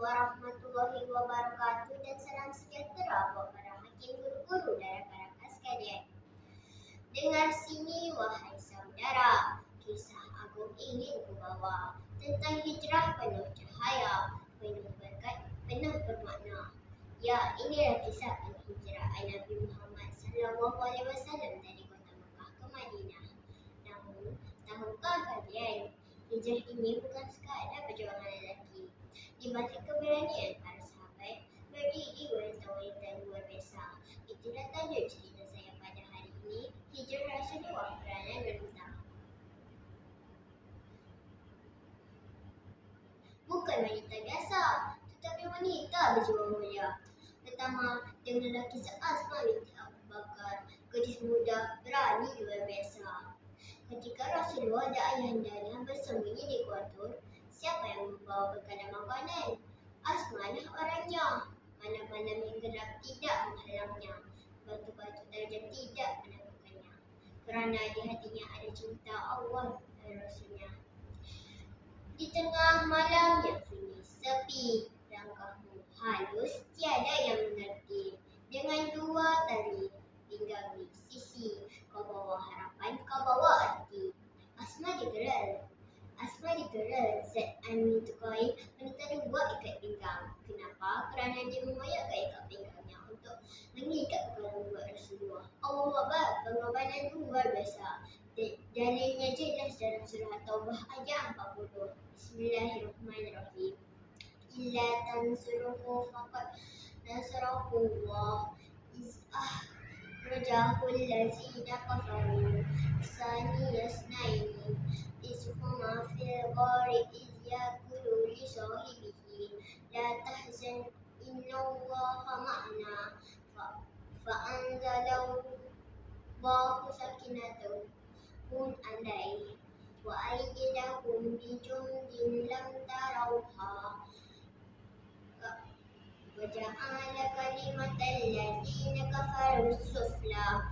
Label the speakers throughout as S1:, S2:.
S1: warahmatullahi wabarakatuh dan salam sejahtera buat para hakim, guru-guru dan rakan-rakan sekalian. Dengar sini wahai saudara, kisah agung ingin kubawa tentang hijrah penuh cahaya, penuh berkat, penuh bermakna. Ya, inilah kisah penghijrahan Nabi Muhammad SAW dari kota Mekah ke Madinah. Namun, tahukah kalian, hijrah ini bukan sekadar perjuangan lelaki. Di balik keberanian para sahabat, berdiri wanita-wanita luar biasa. Itulah tajuk cerita saya pada hari ini, Hijrah Rasulullah Peranan Wanita. Bukan wanita biasa, tetapi wanita berjiwa mulia. Pertama, dengarlah kisah Asma binti Abu Bakar, gadis muda berani luar biasa. Ketika Rasulullah dan ayahandanya bersembunyi di Gua Tur, siapa yang membawa bekal dan makanan? Asma lah orangnya. Mana-mana menggelap tidak menghalangnya. Batu-batu tajam tidak menaklukkannya. Kerana di hatinya ada cinta Allah dan Rasulnya. Di tengah malam yang sunyi sepi, langkahmu halus tiada yang mengerti. Dengan dua tali pinggang di sisi, kau bawa harapan, kau bawa arti. Asma digeral Zaid An-Nutqai wanita dua ikat pinggang. Kenapa? Kerana dia mengoyakkan ikat pinggangnya untuk mengikat perut Rasulullah. Allahu Akbar, pengorbanan luar biasa. Dalilnya jelas dalam surah Taubah ayat 40. Bismillahirrahmanirrahim. Illa tansuruhu faqad nasarahu Allah iz akhrajahu allazina kafaru saniya isnaini iz huma fil ghari iz yaqulu li sahibihi la tahzan innallaha ma'ana fa anzalallahu sakinatahu alaihi wa ayyadahum bi jundin lam tarawha wa ja'ala kalimatal ladzina kafaru sufla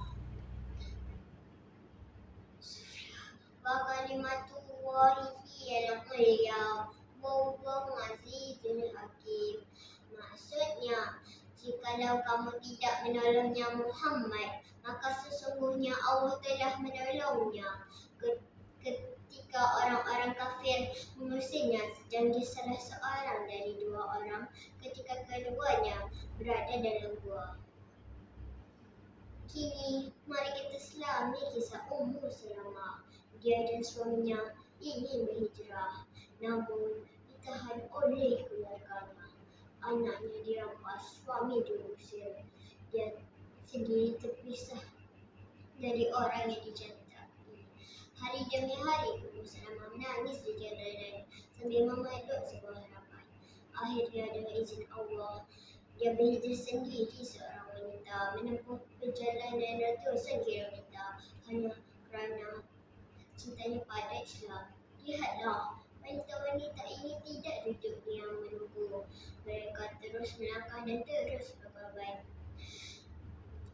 S1: wa kalimatullahi hiyal ulya wallahu azizul hakim. Maksudnya, jikalau kamu tidak menolongnya Muhammad, maka sesungguhnya Allah telah menolongnya ketika orang-orang kafir mengusirnya, sedang dia salah seorang dari dua orang ketika keduanya berada dalam gua. Kini, mari kita selami kisah Ummu Salamah. Dia dan suaminya ingin berhijrah, namun ditahan oleh keluarganya. Anaknya dirampas, suami diusir. Dia sendiri terpisah dari orang yang dicintai. Hari demi hari, Ummu Salamah menangis di jalanan sambil memeluk sebuah harapan. Akhirnya dengan izin Allah, dia berhijrah sendiri seorang wanita menempuh perjalanan ratusan kilometer hanya kerana cintanya pada Islam. Lihatlah, wanita-wanita ini tidak duduk diam menunggu. Mereka terus melangkah dan terus berkorban.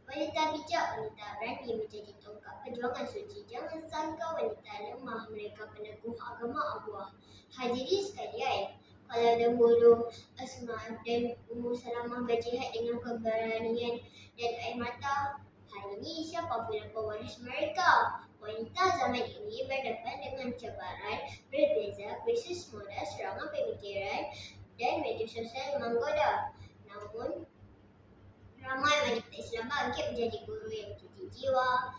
S1: Wanita bijak, wanita berani menjadi tongkat perjuangan suci. Jangan sangka wanita lemah, mereka peneguh agama Allah. Hadirin sekalian, kalau dahulu Asma dan Ummu Salamah berjihad dengan keberanian dan air mata, hari ini siapa pula pewaris mereka? Wanita zaman ini berdepan dengan cabaran berbeza, krisis modal, serangan pemikiran dan media sosial menggoda. Namun, ramai wanita Islam bangkit menjadi guru yang mencuci jiwa,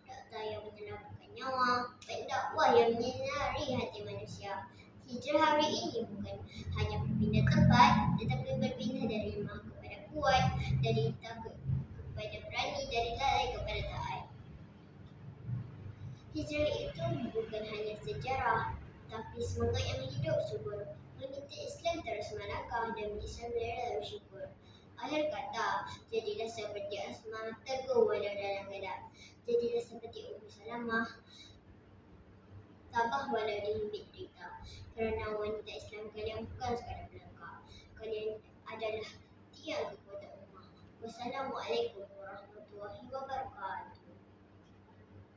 S1: dokter yang menyelamatkan nyawa, pendakwah yang menyinari hati manusia. Hijrah hari ini bukan hanya berpindah tempat, tetapi berpindah dari lemah kepada kuat, dari takut kepada berani, dari lalai kepada taat. Hijrah itu bukan hanya sejarah, tapi semangat yang hidup subur. Wanita Islam terus melangkah dan Islam rela bersyukur. Akhir kata, jadilah seperti Asma, teguh walau dalam gelap. Jadilah seperti Ummu Salamah, tabah walau dihimpit derita. Kerana wanita Islam kalian bukan sekadar pelanggar, kalian adalah tiang kekuatan ummah. Wassalamualaikum warahmatullahi wabarakatuh.